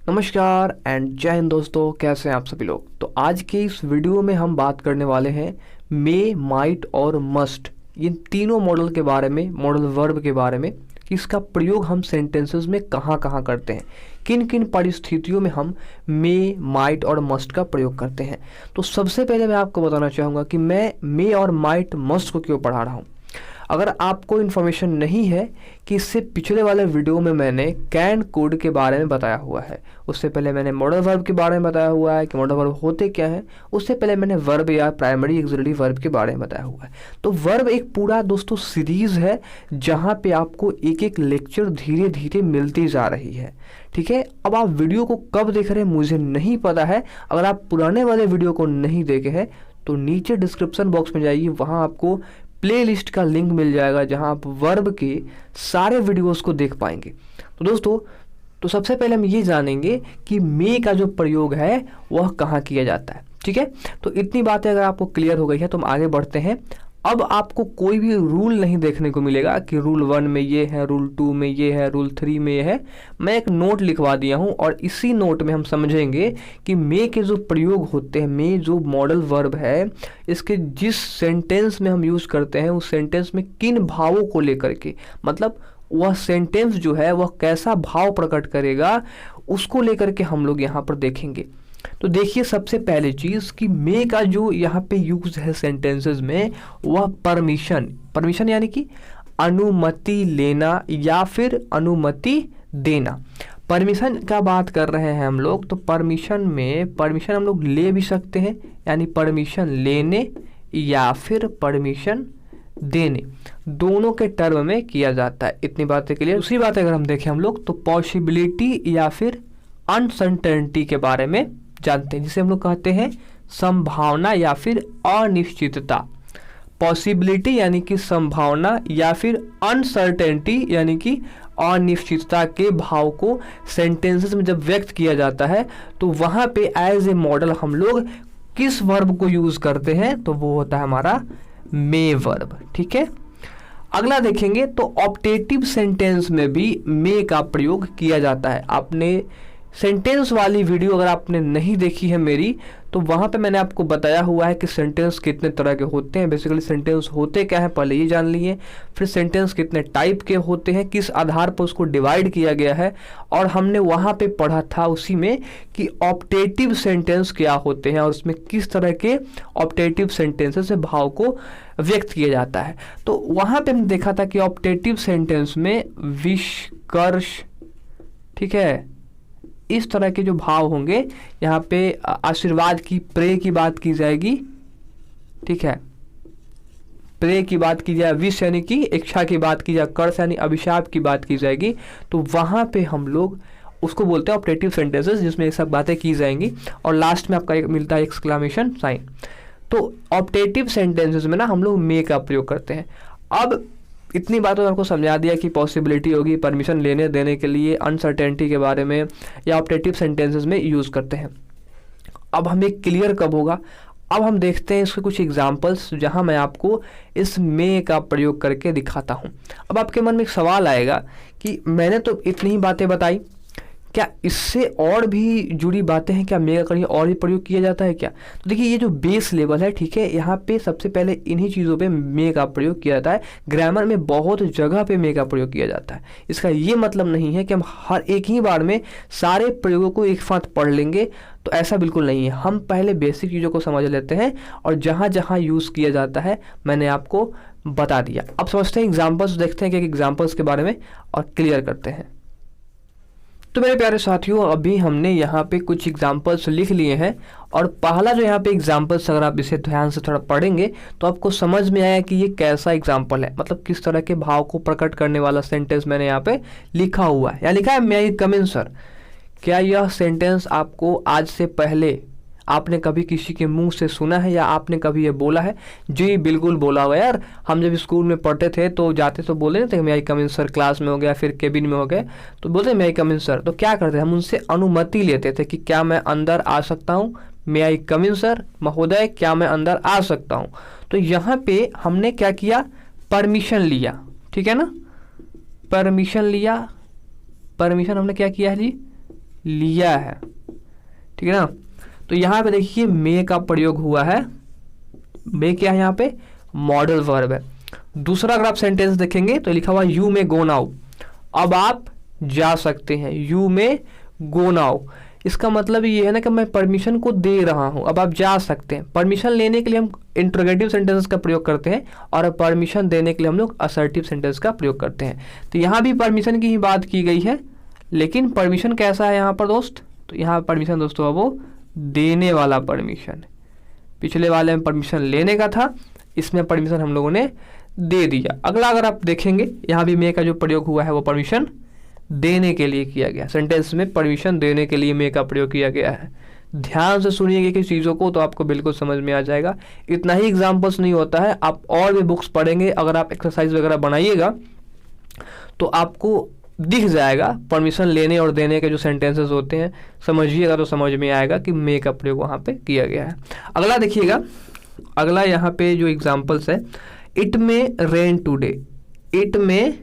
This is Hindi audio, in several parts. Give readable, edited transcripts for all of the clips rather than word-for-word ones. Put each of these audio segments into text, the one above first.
नमस्कार एंड जय हिंद दोस्तों, कैसे हैं आप सभी लोग। तो आज के इस वीडियो में हम बात करने वाले हैं मे, माइट और मस्ट, इन तीनों मॉडल के बारे में, मॉडल वर्ब के बारे में कि इसका प्रयोग हम सेंटेंसेस में कहाँ कहाँ करते हैं, किन किन परिस्थितियों में हम मे, माइट और मस्ट का प्रयोग करते हैं। तो सबसे पहले मैं आपको बताना चाहूँगा कि मैं मे और माइट मस्ट को क्यों पढ़ा रहा हूँ। अगर आपको इन्फॉर्मेशन नहीं है कि इससे पिछले वाले वीडियो में मैंने कैन कोड के बारे में बताया हुआ है, उससे पहले मैंने मॉडल वर्ब के बारे में बताया हुआ है कि मॉडल वर्ब होते क्या हैं, उससे पहले मैंने वर्ब या प्राइमरी एक्सिलरी वर्ब के बारे में बताया हुआ है। तो वर्ब एक पूरा दोस्तों सीरीज़ है जहाँ पे आपको एक एक लेक्चर धीरे धीरे मिलती जा रही है। ठीक है, अब आप वीडियो को कब देख रहे हैं मुझे नहीं पता है। अगर आप पुराने वाले वीडियो को नहीं देखे हैं तो नीचे डिस्क्रिप्शन बॉक्स में जाइए, वहाँ आपको प्लेलिस्ट का लिंक मिल जाएगा जहां आप वर्ब के सारे वीडियोस को देख पाएंगे। तो दोस्तों, तो सबसे पहले हम ये जानेंगे कि मे का जो प्रयोग है वह कहाँ किया जाता है। ठीक है, तो इतनी बातें अगर आपको क्लियर हो गई है तो हम आगे बढ़ते हैं। अब आपको कोई भी रूल नहीं देखने को मिलेगा कि रूल 1 में ये है, रूल 2 में ये है, रूल 3 में ये है। मैं एक नोट लिखवा दिया हूँ और इसी नोट में हम समझेंगे कि मे के जो प्रयोग होते हैं, मे जो मॉडल वर्ब है, इसके जिस सेंटेंस में हम यूज़ करते हैं उस सेंटेंस में किन भावों को लेकर के, मतलब वह सेंटेंस जो है वह कैसा भाव प्रकट करेगा, उसको लेकर के हम लोग यहाँ पर देखेंगे। तो देखिए, सबसे पहले चीज कि मे का जो यहाँ पे यूज है सेंटेंसेस में वह परमिशन यानी कि अनुमति लेना या फिर अनुमति देना। परमिशन का बात कर रहे हैं हम लोग, तो परमिशन हम लोग ले भी सकते हैं, यानी परमिशन लेने या फिर परमिशन देने, दोनों के टर्म में किया जाता है। इतनी बातें के लिए दूसरी बात अगर हम देखें हम लोग तो पॉसिबिलिटी या फिर अनसर्टेनिटी के बारे में जानते हैं, जिसे हम लोग कहते हैं संभावना या फिर अनिश्चितता। पॉसिबिलिटी यानी कि संभावना या फिर अनसर्टेनिटी यानी कि अनिश्चितता के भाव को सेंटेंसेस में जब व्यक्त किया जाता है तो वहां पे एज ए मॉडल हम लोग किस वर्ब को यूज करते हैं, तो वो होता है हमारा मे वर्ब। ठीक है, अगला देखेंगे तो ऑप्टेटिव सेंटेंस में भी मे का प्रयोग किया जाता है। आपने सेंटेंस वाली वीडियो अगर आपने नहीं देखी है मेरी, तो वहाँ पे मैंने आपको बताया हुआ है कि सेंटेंस कितने तरह के होते हैं। बेसिकली सेंटेंस होते क्या है पहले ये जान लिए, फिर सेंटेंस कितने टाइप के होते हैं, किस आधार पर उसको डिवाइड किया गया है, और हमने वहाँ पे पढ़ा था उसी में कि ऑप्टेटिव सेंटेंस क्या होते हैं और उसमें किस तरह के ऑप्टेटिव सेंटेंसेस से भाव को व्यक्त किया जाता है। तो वहाँ पे हमने देखा था कि ऑप्टेटिव सेंटेंस में विष्कर्ष, ठीक है, इस तरह के जो भाव होंगे, यहाँ पे आशीर्वाद की, प्रे की बात की जाएगी। ठीक है, प्रे की बात की जाए, विश यानी कि इच्छा की बात की जाए, कर्ष यानी अभिशाप की बात की जाएगी, तो वहाँ पे हम लोग उसको बोलते हैं ऑप्टेटिव सेंटेंसेस, जिसमें ये सब बातें की जाएंगी और लास्ट में आपका एक मिलता है एक्सक्लेमेशन साइन। तो ऑप्टेटिव सेंटेंसेस में ना हम लोग मे का प्रयोग करते हैं। अब इतनी बातों आपको समझा दिया कि पॉसिबिलिटी होगी परमिशन लेने देने के लिए, अनसर्टेनिटी के बारे में, या ऑप्टेटिव सेंटेंसेस में यूज़ करते हैं। अब हमें क्लियर कब होगा, अब हम देखते हैं इसके कुछ एग्जांपल्स जहां मैं आपको इस मे का प्रयोग करके दिखाता हूं। अब आपके मन में एक सवाल आएगा कि मैंने तो इतनी ही बातें बताई, क्या इससे और भी जुड़ी बातें हैं, क्या मे का कहीं और भी प्रयोग किया जाता है क्या। तो देखिए, ये जो बेस लेवल है, ठीक है, यहाँ पे सबसे पहले इन्हीं चीज़ों पे मे का प्रयोग किया जाता है। ग्रामर में बहुत जगह पे मे का प्रयोग किया जाता है। इसका ये मतलब नहीं है कि हम हर एक ही बार में सारे प्रयोगों को एक साथ पढ़ लेंगे, तो ऐसा बिल्कुल नहीं है। हम पहले बेसिक चीज़ों को समझ लेते हैं और जहाँ जहाँ यूज़ किया जाता है मैंने आपको बता दिया। अब समझते हैं एग्जाम्पल्स, देखते हैं कि एग्जाम्पल्स के बारे में और क्लियर करते हैं। तो मेरे प्यारे साथियों, अभी हमने यहाँ पे कुछ एग्जाम्पल्स लिख लिए हैं और पहला जो यहाँ पे एग्जाम्पल्स, अगर आप इसे ध्यान से थोड़ा पढ़ेंगे तो आपको समझ में आया कि ये कैसा एग्जाम्पल है, मतलब किस तरह के भाव को प्रकट करने वाला सेंटेंस मैंने यहाँ पे लिखा हुआ है। यहाँ लिखा है मे आई कम इन सर। क्या यह सेंटेंस आपको आज से पहले आपने कभी किसी के मुंह से सुना है या आपने कभी ये बोला है? जी बिल्कुल बोला हुआ यार, हम जब स्कूल में पढ़ते थे तो जाते तो बोले नहीं थे मे आई कम इन सर, क्लास में हो गया फिर केबिन में हो गए तो बोलते मे आई कम इन सर। तो क्या करते हम उनसे अनुमति लेते थे कि क्या मैं अंदर आ सकता हूँ, मे आई कम इन सर, महोदय क्या मैं अंदर आ सकता हूँ। तो यहाँ पे हमने क्या किया, परमिशन लिया। ठीक है ना, परमिशन लिया, परमिशन हमने क्या किया है जी, लिया है, ठीक है ना। तो यहाँ पे देखिए मे का प्रयोग हुआ है, मे क्या है यहाँ पे, मॉडल वर्ब है। दूसरा अगर आप सेंटेंस देखेंगे तो लिखा हुआ यू मे गो नाउ, अब आप जा सकते हैं, यू मे गो नाउ। इसका मतलब ये है ना कि मैं परमिशन को दे रहा हूं, अब आप जा सकते हैं। परमिशन लेने के लिए हम इंट्रोगेटिव सेंटेंस का प्रयोग करते हैं और परमिशन देने के लिए हम लोग असर्टिव सेंटेंस का प्रयोग करते हैं। तो यहाँ भी परमिशन की ही बात की गई है, लेकिन परमिशन कैसा है यहाँ पर दोस्त, तो यहाँ परमिशन दोस्तों वो देने वाला परमिशन। पिछले वाले में परमिशन लेने का था, इसमें परमिशन हम लोगों ने दे दिया। अगला अगर आप देखेंगे यहाँ भी मे का जो प्रयोग हुआ है वो परमिशन देने के लिए किया गया, सेंटेंस में परमिशन देने के लिए मे का प्रयोग किया गया है। ध्यान से सुनिएगा कि चीज़ों को, तो आपको बिल्कुल समझ में आ जाएगा। इतना ही एग्जाम्पल्स नहीं होता है, आप और भी बुक्स पढ़ेंगे, अगर आप एक्सरसाइज वगैरह बनाइएगा तो आपको दिख जाएगा परमिशन लेने और देने के जो सेंटेंसेस होते हैं, समझिएगा तो समझ में आएगा कि मे का प्रयोग वहाँ पे किया गया है। अगला देखिएगा, अगला यहाँ पे जो एग्जाम्पल्स है, it may rain today, it में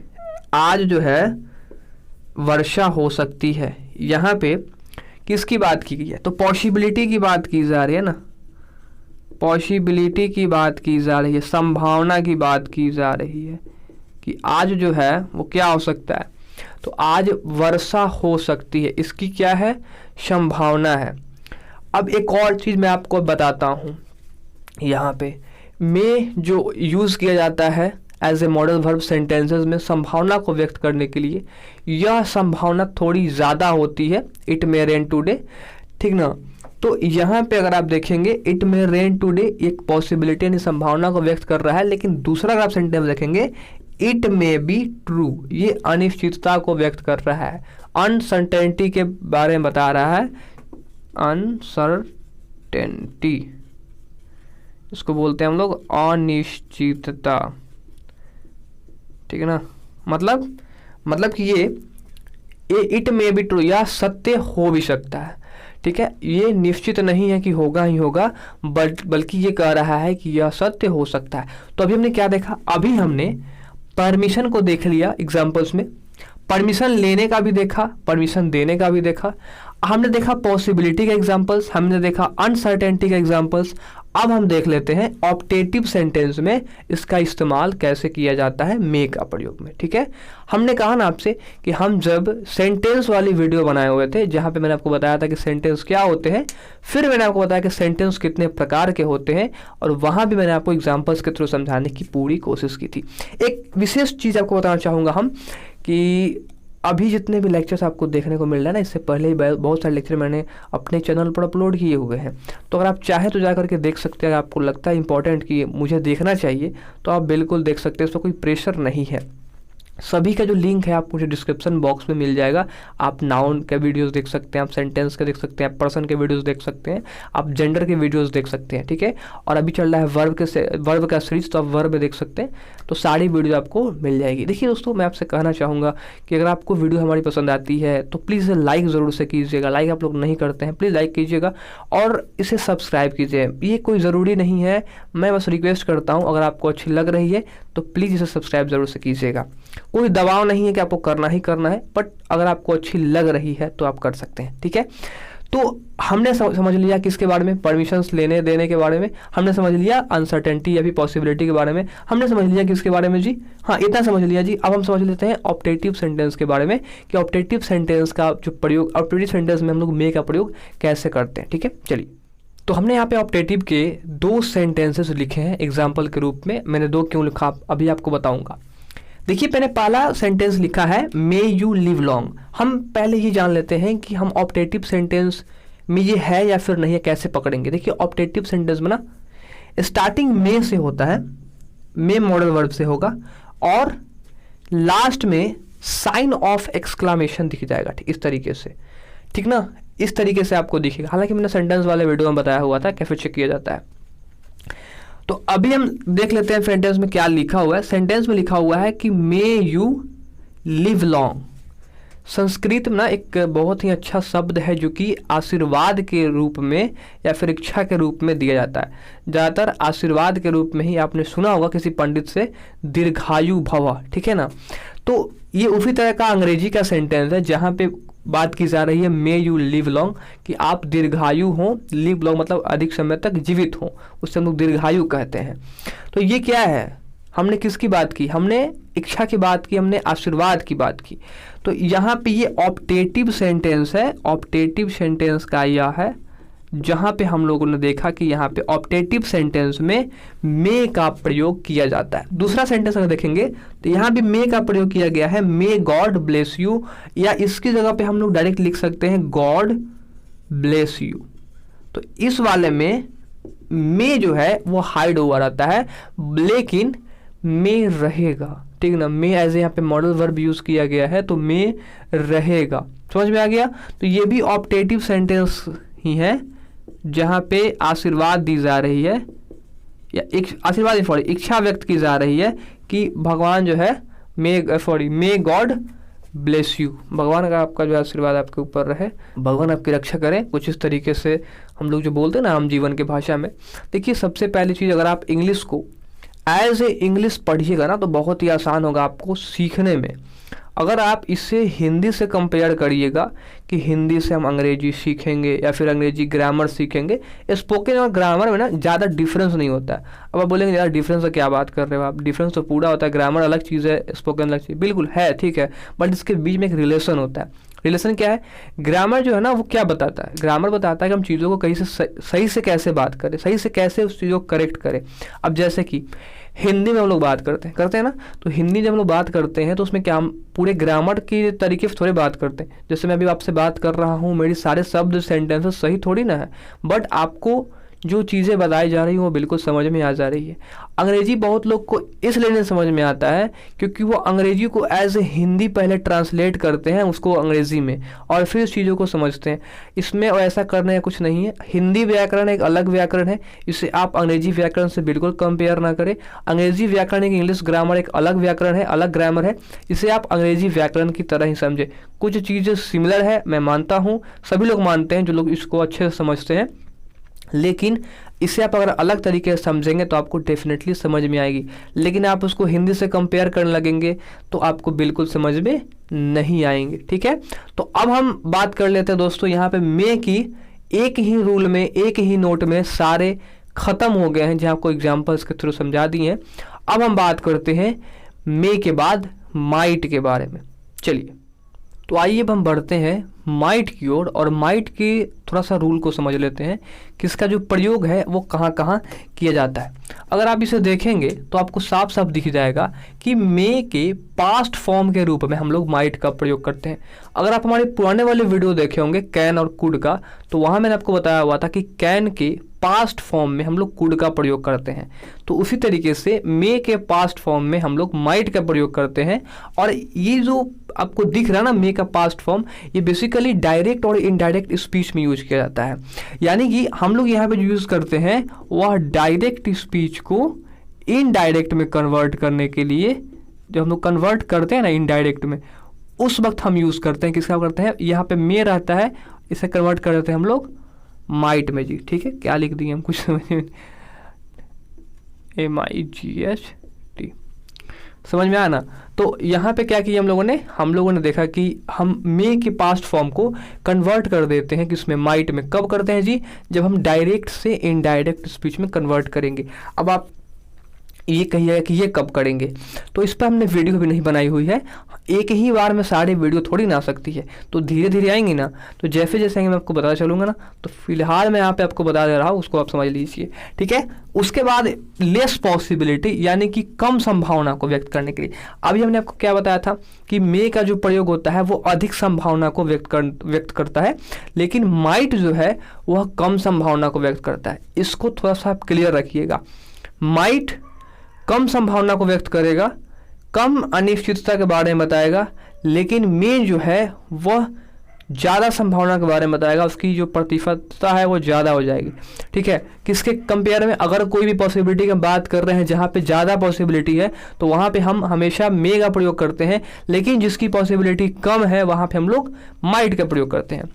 आज जो है वर्षा हो सकती है। यहाँ पे किसकी बात की गई है, तो पॉसिबिलिटी की बात की जा रही है ना, पॉसिबिलिटी की बात की जा रही है, संभावना की बात की जा रही है कि आज जो है वो क्या हो सकता है, तो आज वर्षा हो सकती है, इसकी क्या है, संभावना है। अब एक और चीज़ मैं आपको बताता हूँ, यहाँ पे में जो यूज़ किया जाता है as a modal verb sentences में संभावना को व्यक्त करने के लिए, यह संभावना थोड़ी ज़्यादा होती है, इट मे रेन टुडे, ठीक ना। तो यहाँ पे अगर आप देखेंगे इट मे रेन टुडे एक पॉसिबिलिटी यानी संभावना को व्यक्त कर रहा है, लेकिन दूसरा अगर आप सेंटेंस देखेंगे इट मे बी ट्रू, ये अनिश्चितता को व्यक्त कर रहा है, अनसर्टेनिटी के बारे में बता रहा है, अनसर्टेनिटी इसको बोलते हैं हम लोग अनिश्चितता, ठीक है ना। मतलब कि ये इट मे बी ट्रू, या सत्य हो भी सकता है, ठीक है, ये निश्चित नहीं है कि होगा ही होगा, बल्कि ये कह रहा है कि यह सत्य हो सकता है। तो अभी हमने क्या देखा, अभी हमने परमिशन को देख लिया एग्जाम्पल्स में, परमिशन लेने का भी देखा, परमिशन देने का भी देखा, हमने देखा पॉसिबिलिटी के एग्जाम्पल्स, हमने देखा अनसर्टेनिटी के एग्जाम्पल्स। अब हम देख लेते हैं ऑप्टेटिव सेंटेंस में इसका इस्तेमाल कैसे किया जाता है मे का प्रयोग में, ठीक है। हमने कहा ना आपसे कि हम जब सेंटेंस वाली वीडियो बनाए हुए थे, जहाँ पे मैंने आपको बताया था कि सेंटेंस क्या होते हैं, फिर मैंने आपको बताया कि सेंटेंस कितने प्रकार के होते हैं, और वहाँ भी मैंने आपको एग्जाम्पल्स के थ्रू समझाने की पूरी कोशिश की थी। एक विशेष चीज़ आपको बताना चाहूँगा हम कि अभी जितने भी लेक्चर्स आपको देखने को मिल रहा है ना, इससे पहले ही बहुत सारे लेक्चर मैंने अपने चैनल पर अपलोड किए हुए हैं, तो अगर आप चाहें तो जा करके देख सकते हैं। अगर आपको लगता है इंपॉर्टेंट कि मुझे देखना चाहिए तो आप बिल्कुल देख सकते हैं, इसमें कोई प्रेशर नहीं है। सभी का जो लिंक है आपको मुझे डिस्क्रिप्शन बॉक्स में मिल जाएगा। आप नाउन के वीडियोस देख सकते हैं, आप सेंटेंस के देख सकते हैं, आप पर्सन के वीडियोस देख सकते हैं, आप जेंडर के वीडियोस देख सकते हैं, ठीक है। और अभी चल रहा है वर्ब का सीरीज, तो आप वर्ब देख सकते हैं, तो सारी वीडियो आपको मिल जाएगी। देखिए दोस्तों, मैं आपसे कहना चाहूँगा कि अगर आपको वीडियो हमारी पसंद आती है तो प्लीज़ लाइक ज़रूर से कीजिएगा, लाइक आप लोग नहीं करते हैं, प्लीज़ लाइक कीजिएगा और इसे सब्सक्राइब कीजिए। ये कोई ज़रूरी नहीं है, मैं बस रिक्वेस्ट करता हूँ, अगर आपको अच्छी लग रही है तो प्लीज़ इसे सब्सक्राइब ज़रूर से कीजिएगा। कोई दबाव नहीं है कि आपको करना ही करना है, बट अगर आपको अच्छी लग रही है तो आप कर सकते हैं, ठीक है। तो हमने समझ लिया किसके बारे में, परमिशंस लेने देने के बारे में, हमने समझ लिया अनसर्टेनिटी या भी पॉसिबिलिटी के बारे में, हमने समझ लिया किसके बारे में जी, हाँ इतना समझ लिया जी। अब हम समझ लेते हैं ऑप्टेटिव सेंटेंस के बारे में कि ऑप्टेटिव सेंटेंस का जो प्रयोग, ऑप्टेटिव सेंटेंस में हम लोग मे का प्रयोग कैसे करते हैं, ठीक है। चलिए, तो हमने यहाँ पे ऑप्टेटिव के 2 सेंटेंसेस लिखे हैं एग्जाम्पल के रूप में। मैंने 2 क्यों लिखा अभी आपको बताऊंगा। देखिए, मैंने पहला सेंटेंस लिखा है मे यू लिव लॉन्ग। हम पहले ये जान लेते हैं कि हम ऑप्टेटिव सेंटेंस में ये है या फिर नहीं है, कैसे पकड़ेंगे। देखिए, ऑप्टेटिव सेंटेंस में ना स्टार्टिंग मे से होता है, मे मॉडल वर्ब से होगा, और लास्ट में साइन ऑफ एक्सक्लामेशन दिख जाएगा, ठीक इस तरीके से, ठीक ना, इस तरीके से आपको दिखेगा। हालांकि मैंने सेंटेंस वाले वीडियो में बताया हुआ था कैसे चेक किया जाता है। तो अभी हम देख लेते हैं सेंटेंस में क्या लिखा हुआ है। सेंटेंस में लिखा हुआ है कि may you live long. Sanskrit में ना एक बहुत ही अच्छा शब्द है जो कि आशीर्वाद के रूप में या फिर इच्छा के रूप में दिया जाता है। ज़्यादातर आशीर्वाद के रूप में ही आपने सुना होगा किसी पंडित से, दीर्घायु भव, ठीक है ना। तो ये उसी तरह का अंग्रेजी का सेंटेंस है जहाँ पे बात की जा रही है मे यू लिव लॉन्ग, कि आप दीर्घायु हों। लिव लॉन्ग मतलब अधिक समय तक जीवित हों, उससे हम लोग दीर्घायु कहते हैं। तो ये क्या है, हमने किसकी बात की, हमने इच्छा की बात की, हमने आशीर्वाद की बात की। तो यहाँ पे ये ऑप्टेटिव सेंटेंस है। ऑप्टेटिव सेंटेंस का यह है जहाँ पे हम लोगों ने देखा कि यहाँ पे ऑप्टेटिव सेंटेंस में मे का प्रयोग किया जाता है। दूसरा सेंटेंस अगर देखेंगे तो यहाँ भी मे का प्रयोग किया गया है, मे गॉड ब्लेस यू, या इसकी जगह पे हम लोग डायरेक्ट लिख सकते हैं गॉड ब्लेस यू। तो इस वाले में मे जो है वो हाइड ओवर आता है, लेकिन मे रहेगा, ठीक ना। मे एज यहाँ पे मॉडल वर्ब यूज किया गया है, तो मे रहेगा। समझ में आ गया। तो ये भी ऑप्टेटिव सेंटेंस ही है जहाँ पे आशीर्वाद दी जा रही है, या आशीर्वाद सॉरी इच्छा व्यक्त की जा रही है कि भगवान जो है मे गॉड ब्लेस यू, भगवान का आपका जो आशीर्वाद आपके ऊपर रहे, भगवान आपकी रक्षा करें। कुछ इस तरीके से हम लोग जो बोलते हैं ना आम जीवन की भाषा में। देखिए सबसे पहली चीज़, अगर आप इंग्लिश को एज ए इंग्लिश पढ़िएगा ना तो बहुत ही आसान होगा आपको सीखने में। अगर आप इसे हिंदी से कंपेयर करिएगा कि हिंदी से हम अंग्रेजी सीखेंगे या फिर अंग्रेजी ग्रामर सीखेंगे, स्पोकन और ग्रामर में ना ज़्यादा डिफरेंस नहीं होता है। अब आप बोलेंगे ज़्यादा डिफरेंस से क्या बात कर रहे हो आप, डिफरेंस तो पूरा होता है। ग्रामर अलग चीज़ है, स्पोकन अलग चीज़, बिल्कुल है, ठीक है, बट इसके बीच में एक रिलेशन होता है। रिलेशन क्या है, ग्रामर जो है ना वो क्या बताता है, ग्रामर बताता है कि हम चीज़ों को कहीं से सही से कैसे बात करें, सही से कैसे उस चीज़ों को करेक्ट करें। अब जैसे कि हिंदी में हम लोग बात करते हैं ना, तो हिंदी जब हम लोग बात करते हैं तो उसमें क्या हम पूरे ग्रामर की तरीके से थोड़ी बात करते हैं। जैसे मैं अभी आपसे बात कर रहा हूँ, मेरी सारे शब्द सेंटेंसेस सही थोड़ी ना है, बट आपको जो चीज़ें बताई जा रही हैं वो बिल्कुल समझ में आ जा रही है। अंग्रेजी बहुत लोग को इसलिए नहीं समझ में आता है क्योंकि वो अंग्रेजी को एज ए हिंदी पहले ट्रांसलेट करते हैं उसको अंग्रेजी में, और फिर उस चीज़ों को समझते हैं। इसमें ऐसा करने का कुछ नहीं है। हिंदी व्याकरण एक अलग व्याकरण है, इसे आप अंग्रेजी व्याकरण से बिल्कुल कंपेयर ना करें। अंग्रेजी व्याकरण एक इंग्लिश ग्रामर एक अलग व्याकरण है, अलग ग्रामर है, इसे आप अंग्रेजी व्याकरण की तरह ही समझें। कुछ चीज़ें सिमिलर है, मैं मानता हूँ, सभी लोग मानते हैं जो लोग इसको अच्छे से समझते हैं, लेकिन इसे आप अगर अलग तरीके से समझेंगे तो आपको डेफिनेटली समझ में आएगी। लेकिन आप उसको हिंदी से कंपेयर करने लगेंगे तो आपको बिल्कुल समझ में नहीं आएंगे, ठीक है। तो अब हम बात कर लेते हैं दोस्तों, यहाँ पे मे की एक ही रूल में, एक ही नोट में सारे खत्म हो गए हैं, जो आपको एग्जाम्पल्स के थ्रू समझा दिए हैं। अब हम बात करते हैं मे के बाद माइट के बारे में। चलिए तो आइए अब हम बढ़ते हैं माइट की ओर, और माइट की थोड़ा सा रूल को समझ लेते हैं कि इसका जो प्रयोग है वो कहाँ कहाँ किया जाता है। अगर आप इसे देखेंगे तो आपको साफ साफ दिख जाएगा कि मे के पास्ट फॉर्म के रूप में हम लोग माइट का प्रयोग करते हैं। अगर आप हमारे पुराने वाले वीडियो देखे होंगे कैन और कुड का, तो वहाँ मैंने आपको बताया हुआ था कि कैन के पास्ट फॉर्म में हम लोग कुड का प्रयोग करते हैं। तो उसी तरीके से मे के पास्ट फॉर्म में हम लोग माइट का प्रयोग करते हैं। और ये जो आपको दिख रहा है ना मे का पास्ट फॉर्म, ये बेसिकली डायरेक्ट और इनडायरेक्ट स्पीच में यूज किया जाता है। यानी कि हम लोग यहाँ पे जो यूज करते हैं वह डायरेक्ट स्पीच को इनडायरेक्ट में कन्वर्ट करने के लिए, जब हम लोग कन्वर्ट करते हैं ना इनडायरेक्ट में, उस वक्त हम यूज करते हैं, किसका करते हैं, यहाँ पे मे रहता है, इसे कन्वर्ट कर देते हैं हम लोग माइट में जी, ठीक है। क्या लिख दिए हम, कुछ समझ में, MIGHT, समझ में आया ना। तो यहाँ पे क्या किया हम लोगों ने देखा कि हम मे के पास्ट फॉर्म को कन्वर्ट कर देते हैं किसमें, माइट में। कब करते हैं जी, जब हम डायरेक्ट से इनडायरेक्ट स्पीच में कन्वर्ट करेंगे। अब आप ये कहिएगा कि ये कब करेंगे, तो इस पर हमने वीडियो भी नहीं बनाई हुई है। एक ही बार में सारे वीडियो थोड़ी ना आ सकती है, तो धीरे धीरे आएंगी ना, तो जैसे जैसे आएंगे मैं आपको बता चलूँगा ना। तो फिलहाल मैं यहाँ पे आपको बता दे रहा हूँ, उसको आप समझ लीजिए, ठीक है। उसके बाद लेस पॉसिबिलिटी, यानी कि कम संभावना को व्यक्त करने के लिए। अभी हमने आपको क्या बताया था कि मे का जो प्रयोग होता है वो अधिक संभावना को व्यक्त करता है, लेकिन माइट जो है वह कम संभावना को व्यक्त करता है। इसको थोड़ा सा आप क्लियर रखिएगा। माइट कम संभावना को व्यक्त करेगा, कम अनिश्चितता के बारे में बताएगा, लेकिन मे जो है वह ज़्यादा संभावना के बारे में बताएगा, उसकी जो प्रतिशतता है वो ज़्यादा हो जाएगी, ठीक है। किसके कंपेयर में, अगर कोई भी पॉसिबिलिटी की बात कर रहे हैं जहाँ पे ज़्यादा पॉसिबिलिटी है तो वहाँ पे हम हमेशा मे का प्रयोग करते हैं, लेकिन जिसकी पॉसिबिलिटी कम है वहाँ पे हम लोग माइट का प्रयोग करते हैं।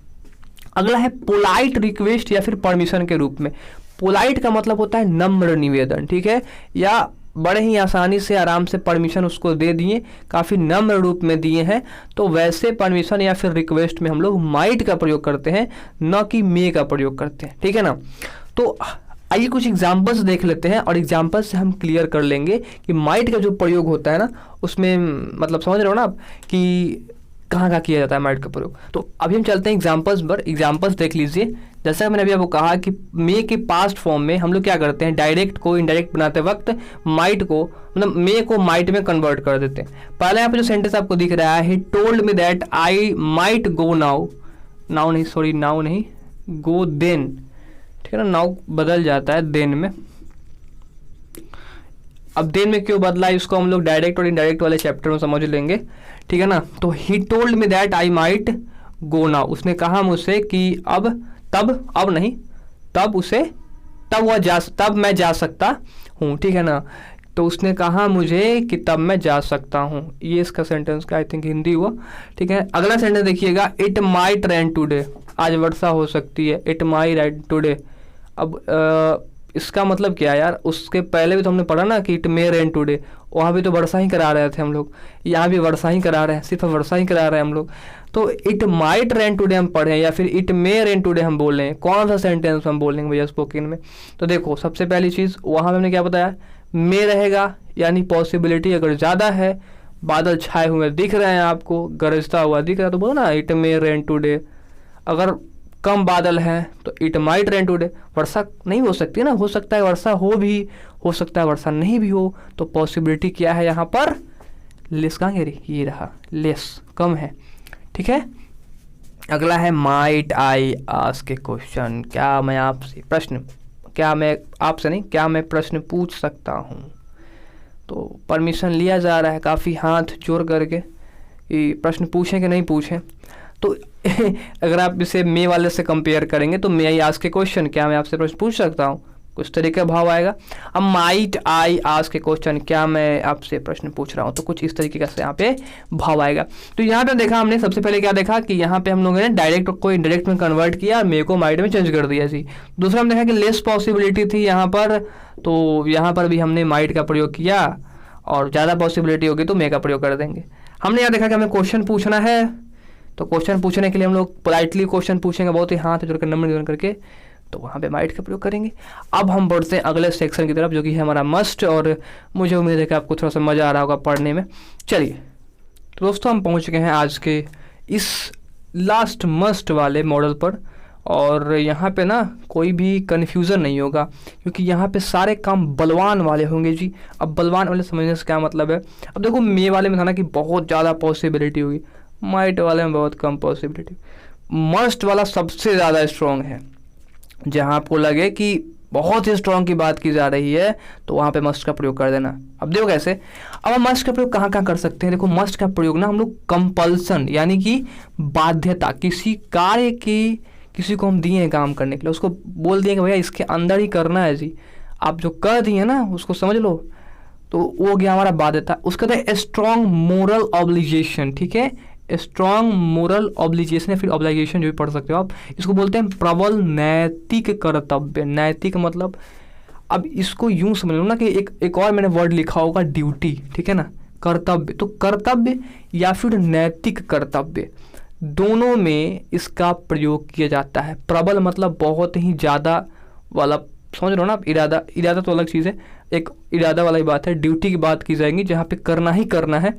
अगला है पोलाइट रिक्वेस्ट या फिर परमिशन के रूप में। पोलाइट का मतलब होता है नम्र निवेदन, ठीक है, या बड़े ही आसानी से आराम से परमिशन उसको दे दिए, काफ़ी नम्र रूप में दिए हैं। तो वैसे परमिशन या फिर रिक्वेस्ट में हम लोग माइट का प्रयोग करते हैं, न कि मे का प्रयोग करते हैं, ठीक है ना। तो आइए कुछ एग्जाम्पल्स देख लेते हैं और एग्जाम्पल से हम क्लियर कर लेंगे कि माइट का जो प्रयोग होता है ना, उसमें मतलब समझ रहे हो ना आप कि कहाँ कहाँ किया जाता है माइट का प्रयोग। तो अभी हम चलते हैं एग्जाम्पल्स पर। एग्जाम्पल्स देख लीजिए। जैसा मैंने अभी आपको कहा कि मे के पास्ट फॉर्म में हम लोग क्या करते हैं, डायरेक्ट को इनडायरेक्ट बनाते वक्त माइट को, मतलब मे को माइट में कन्वर्ट कर देते हैं। पहले यहाँ पे जो सेंटेंस आपको दिख रहा है, he told me that I might go now, now नहीं गो देन, ठीक है ना, नाउ बदल जाता है देन में। अब देन में क्यों बदला, इसको हम लोग डायरेक्ट और इनडायरेक्ट वाले चैप्टर में समझ लेंगे, ठीक है ना। तो he told me that I might go now, उसने कहा मुझसे कि तब मैं जा सकता हूँ, ठीक है ना। तो उसने कहा मुझे कि तब मैं जा सकता हूँ, ये इसका सेंटेंस का आई थिंक हिंदी हुआ, ठीक है। अगला सेंटेंस देखिएगा, इट माइट रेन टुडे, आज वर्षा हो सकती है, इट माइट रेन टुडे। अब इसका मतलब क्या है यार, उसके पहले भी तो हमने पढ़ा ना कि इट मे रेन टुडे, वहाँ भी तो वर्षा ही करा रहे थे हम लोग, यहाँ भी वर्षा ही करा रहे हैं, सिर्फ वर्षा ही करा रहे हैं हम लोग। तो इट माइट रेन टुडे हम पढ़ें या फिर इट मे रेन टुडे हम बोल रहे हैं, कौन सा सेंटेंस हम बोलेंगे भैया स्पोकन में। तो देखो सबसे पहली चीज़ वहाँ हमने क्या बताया, मे रहेगा, यानी पॉसिबिलिटी अगर ज़्यादा है, बादल छाए हुए दिख रहे हैं आपको, गरजता हुआ दिख रहा है, तो बोलो ना इट मे रेन टुडे। अगर कम बादल है तो इट माइट रेन टुडे, वर्षा नहीं हो सकती ना, हो सकता है वर्षा हो सकता है वर्षा नहीं भी हो। तो पॉसिबिलिटी क्या है यहाँ पर, लेस, कहाँ गई, ये रहा, लेस, कम है, ठीक है। अगला है might I ask A question, क्या मैं प्रश्न पूछ सकता हूँ। तो परमिशन लिया जा रहा है काफ़ी हाथ जोड़ करके कि प्रश्न पूछें कि नहीं पूछें। तो अगर आप इसे मे वाले से कंपेयर करेंगे तो मे आई आस्क ए क्वेश्चन, क्या मैं आपसे प्रश्न पूछ सकता हूँ, कुछ तरीके का भाव आएगा। अब might I ask A question, क्या मैं आपसे प्रश्न पूछ रहा हूँ, तो कुछ इस तरीके का से यहाँ पे भाव आएगा। तो यहाँ पे देखा हमने, सबसे पहले क्या देखा कि यहाँ पे हम लोगों ने डायरेक्ट को इनडायरेक्ट में कन्वर्ट किया और मे को माइट में चेंज कर दिया जी। दूसरा हम देखा कि लेस पॉसिबिलिटी थी यहाँ पर, तो यहाँ पर भी हमने माइट का प्रयोग किया, और ज़्यादा पॉसिबिलिटी होगी तो मे का प्रयोग कर देंगे। हमने यहाँ देखा कि हमें क्वेश्चन पूछना है, तो क्वेश्चन पूछने के लिए हम लोग पोलाइटली क्वेश्चन पूछेंगे, बहुत ही हाथ जोड़कर नम्र निवेदन करके, तो वहाँ पे माइट का प्रयोग करेंगे। अब हम बढ़ते हैं अगले सेक्शन की तरफ, जो कि है हमारा मस्ट, और मुझे उम्मीद है कि आपको थोड़ा सा मज़ा आ रहा होगा पढ़ने में। चलिए तो दोस्तों हम पहुँच गए हैं आज के इस लास्ट मस्ट वाले मॉडल पर, और यहाँ पे ना कोई भी कन्फ्यूज़न नहीं होगा, क्योंकि यहाँ पे सारे काम बलवान वाले होंगे जी। अब बलवान वाले समझने से क्या मतलब है, अब देखो मे वाले में था ना कि बहुत ज़्यादा पॉसिबिलिटी होगी, माइट वाले में बहुत कम पॉसिबिलिटी, मस्ट वाला सबसे ज़्यादा स्ट्रॉन्ग है। जहाँ आपको लगे कि बहुत ही स्ट्रॉन्ग की बात की जा रही है तो वहाँ पे मस्ट का प्रयोग कर देना। अब देखो कैसे, अब हम मस्ट का प्रयोग कहाँ कहाँ कर सकते हैं। देखो मस्ट का प्रयोग ना हम लोग कंपल्सन, यानी कि बाध्यता, किसी कार्य की, किसी को हम दिए हैं काम करने के लिए, उसको बोल दिए कि भैया इसके अंदर ही करना है जी, आप जो कर दिए ना उसको समझ लो, तो वो गया हमारा बाध्यता। उसका था स्ट्रॉन्ग मोरल ऑब्लिगेशन, ठीक है, स्ट्रॉन्ग मोरल ऑब्लिगेशन या फिर ऑब्लिगेशन जो भी पढ़ सकते हो आप, इसको बोलते हैं प्रबल नैतिक कर्तव्य। नैतिक मतलब, अब इसको यूं समझ लो ना कि एक और मैंने वर्ड लिखा होगा ड्यूटी, ठीक है ना, कर्तव्य। तो कर्तव्य या फिर नैतिक कर्तव्य, दोनों में इसका प्रयोग किया जाता है। प्रबल मतलब बहुत ही ज़्यादा वाला, समझ लो ना आप, इरादा तो अलग चीज़ है, एक इरादा वाला ही बात है, ड्यूटी की बात की जाएगी जहाँ पे करना ही करना है,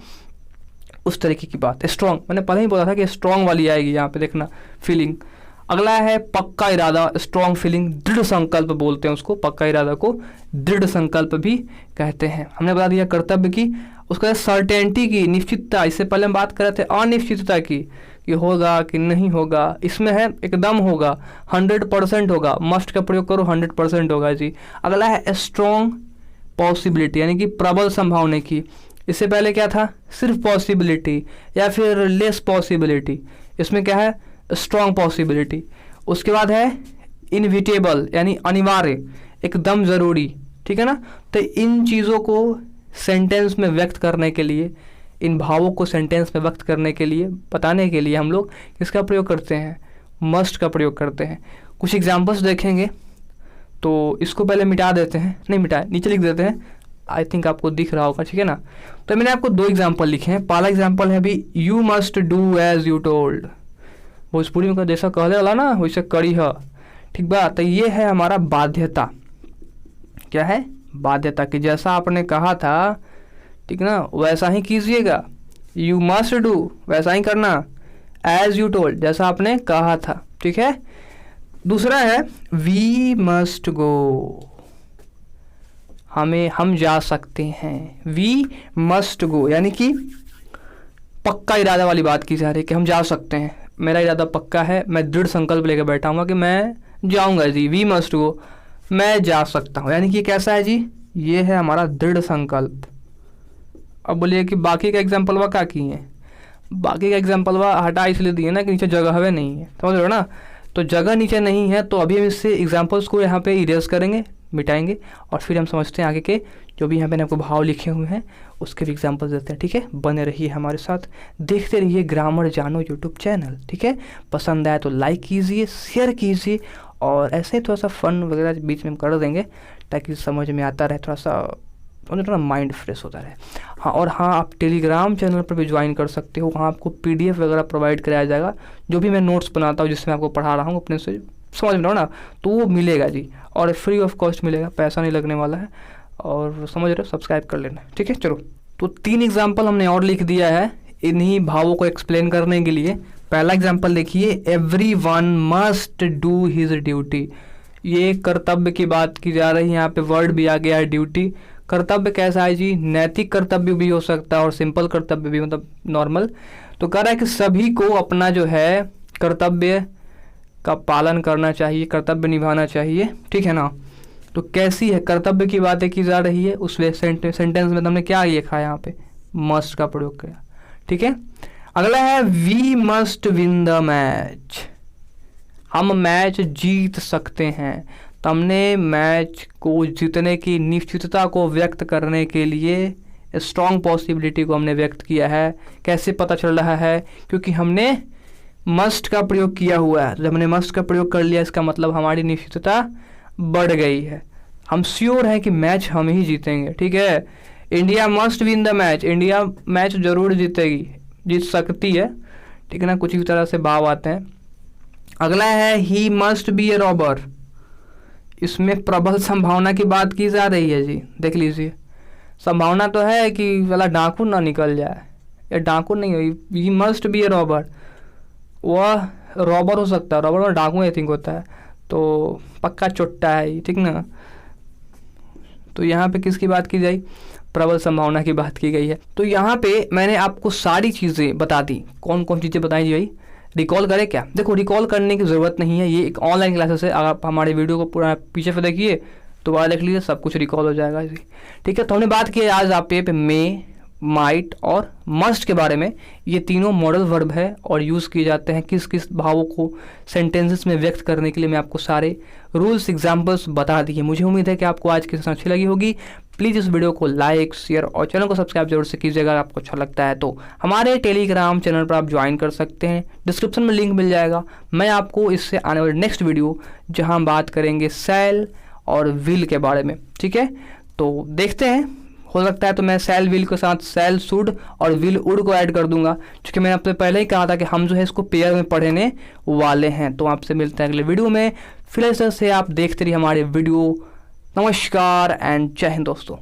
उस तरीके की बात। स्ट्रॉन्ग, मैंने पहले ही बोला था कि स्ट्रॉन्ग वाली आएगी यहाँ पे, देखना फीलिंग। अगला है पक्का इरादा, स्ट्रॉन्ग फीलिंग, दृढ़ संकल्प बोलते हैं उसको, पक्का इरादा को दृढ़ संकल्प भी कहते हैं। हमने बता दिया कर्तव्य की, उसका सर्टेनिटी की, निश्चितता, इससे पहले हम बात कर रहे थे अनिश्चितता की, कि होगा कि नहीं होगा, इसमें है एकदम होगा, 100% होगा, मस्ट का प्रयोग करो 100% होगा जी। अगला है स्ट्रॉन्ग पॉसिबिलिटी, यानी कि प्रबल संभावना की, इससे पहले क्या था, सिर्फ पॉसिबिलिटी या फिर लेस पॉसिबिलिटी, इसमें क्या है स्ट्रॉन्ग पॉसिबिलिटी। उसके बाद है इनविटेबल, यानी अनिवार्य, एकदम ज़रूरी, ठीक है ना। तो इन चीज़ों को सेंटेंस में व्यक्त करने के लिए, इन भावों को सेंटेंस में व्यक्त करने के लिए, बताने के लिए हम लोग किसका प्रयोग करते हैं, मस्ट का प्रयोग करते हैं। कुछ एग्जाम्पल्स देखेंगे, तो इसको पहले मिटा देते हैं, नहीं मिटाए, नीचे लिख देते हैं, आई थिंक आपको दिख रहा होगा, ठीक है ना। तो मैंने आपको 2 एग्जाम्पल लिखे हैं। पहला एग्जाम्पल है अभी, you must do as you told. Bhojpuri में जैसा कहले वाला ना वैसे करी है, ठीक बा। तो ये है हमारा बाध्यता। क्या है? बाध्यता कि जैसा आपने कहा था, ठीक ना, वैसा ही कीजिएगा। यू मस्ट डू, वैसा ही करना। एज यू टोल्ड, जैसा आपने कहा था, ठीक है। दूसरा है वी मस्ट गो, हम जा सकते हैं। वी मस्ट गो यानी कि पक्का इरादा वाली बात की जा रही है कि हम जा सकते हैं। मेरा इरादा पक्का है, मैं दृढ़ संकल्प लेकर बैठा हूँ कि मैं जाऊँगा जी। वी मस्ट गो, मैं जा सकता हूँ, यानी कि कैसा है जी, ये है हमारा दृढ़ संकल्प। अब बोलिए कि बाकी का एग्जाम्पल वह क्या किए हैं? बाकी का एग्जाम्पल वह हटा इसलिए दिए ना कि नीचे जगह हवे नहीं है, समझ रहे हो ना। तो जगह नीचे नहीं है, तो अभी हम इससे एग्जाम्पल्स को यहाँ पे इरेज करेंगे, मिटाएंगे, और फिर हम समझते हैं आगे के जो भी यहाँ पे आपको भाव लिखे हुए हैं उसके भी एग्जाम्पल्स देते हैं, ठीक है। बने रहिए हमारे साथ, देखते रहिए ग्रामर जानो यूट्यूब चैनल, ठीक है। पसंद आए तो लाइक कीजिए, शेयर कीजिए, और ऐसे ही थोड़ा सा फन वगैरह बीच में हम कर देंगे ताकि समझ में आता रहे, थोड़ा माइंड फ्रेश होता रहे। हाँ, और हाँ, आप टेलीग्राम चैनल पर भी ज्वाइन कर सकते हो। वहाँ आपको PDF वगैरह प्रोवाइड कराया जाएगा, जो भी मैं नोट्स बनाता हूँ जिसमें आपको पढ़ा रहा हूँ अपने से, समझ में रहो ना, तो वो मिलेगा जी, और फ्री ऑफ कॉस्ट मिलेगा, पैसा नहीं लगने वाला है। और समझ रहे हो, सब्सक्राइब कर लेना, ठीक है। चलो, तो 3 एग्जाम्पल हमने और लिख दिया है इन्हीं भावों को एक्सप्लेन करने के लिए। पहला एग्जाम्पल देखिए, everyone must do his duty. ये कर्तव्य की बात की जा रही है, यहाँ पे वर्ड भी आ गया है ड्यूटी। कर्तव्य कैसा है जी? नैतिक कर्तव्य भी हो सकता है और सिंपल कर्तव्य भी, मतलब नॉर्मल। तो कह रहा है कि सभी को अपना जो है कर्तव्य का पालन करना चाहिए, कर्तव्य निभाना चाहिए, ठीक है ना। तो कैसी है कर्तव्य की बातें की जा रही है, उस सेंटेंस में हमने क्या लिखा है, यहाँ पे मस्ट का प्रयोग किया, ठीक है। अगला है we must win the match. हम मैच जीत सकते हैं। तो हमने मैच को जीतने की निश्चितता को व्यक्त करने के लिए स्ट्रॉन्ग पॉसिबिलिटी को हमने व्यक्त किया है। कैसे पता चल रहा है? क्योंकि हमने मस्ट का प्रयोग किया हुआ है। जब हमने मस्ट का प्रयोग कर लिया, इसका मतलब हमारी निश्चितता बढ़ गई है। हम श्योर हैं कि मैच हम ही जीतेंगे, ठीक है। India must win the match, India match जरूर जीतेगी, जीत सकती है, ठीक है ना। कुछ भी तरह से भाव आते हैं। अगला है he must be A robber. इसमें प्रबल संभावना की बात की जा रही है जी, देख लीजिए। संभावना तो है कि वाला डाकू ना निकल जाए, या डाकू नहीं हो, he must be A robber. वह रॉबर हो सकता है, रॉबर में डाकू आई थिंक होता है, तो पक्का चुट्टा है, ठीक ना। तो यहाँ पे किसकी बात की जाए? प्रबल संभावना की बात की गई है। तो यहाँ पे मैंने आपको सारी चीज़ें बता दी। कौन कौन चीज़ें बताई जी भाई? रिकॉल करें क्या? देखो, रिकॉल करने की ज़रूरत नहीं है, ये एक ऑनलाइन क्लासेस है। अगर आप हमारे वीडियो को पूरा पीछे से देखिए, दोबारा देख लीजिए, सब कुछ रिकॉल हो जाएगा जी, ठीक है। तो हमने बात की आज आप पे मे, माइट और मस्ट के बारे में। ये तीनों मॉडल वर्ब है और यूज़ किए जाते हैं किस किस भावों को सेंटेंसेस में व्यक्त करने के लिए। मैं आपको सारे रूल्स एग्जांपल्स बता दिए। मुझे उम्मीद है कि आपको आज की सेशन अच्छी लगी होगी। प्लीज़ इस वीडियो को लाइक, शेयर और चैनल को सब्सक्राइब जरूर से कीजिएगा। अगर आपको अच्छा लगता है तो हमारे टेलीग्राम चैनल पर आप ज्वाइन कर सकते हैं, डिस्क्रिप्शन में लिंक मिल जाएगा। मैं आपको इससे आने वाले नेक्स्ट वीडियो जहाँ हम बात करेंगे सेल और विल के बारे में, ठीक है। तो देखते हैं, हो सकता है तो मैं सेल विल के साथ सेल शुड और विल उड को ऐड कर दूंगा, क्योंकि मैंने आपसे पहले ही कहा था कि हम जो है इसको पेयर में पढ़ने वाले हैं। तो आपसे मिलते हैं अगले वीडियो में। फिर से आप देखते रहिए हमारे वीडियो। नमस्कार एंड जय हिंद दोस्तों।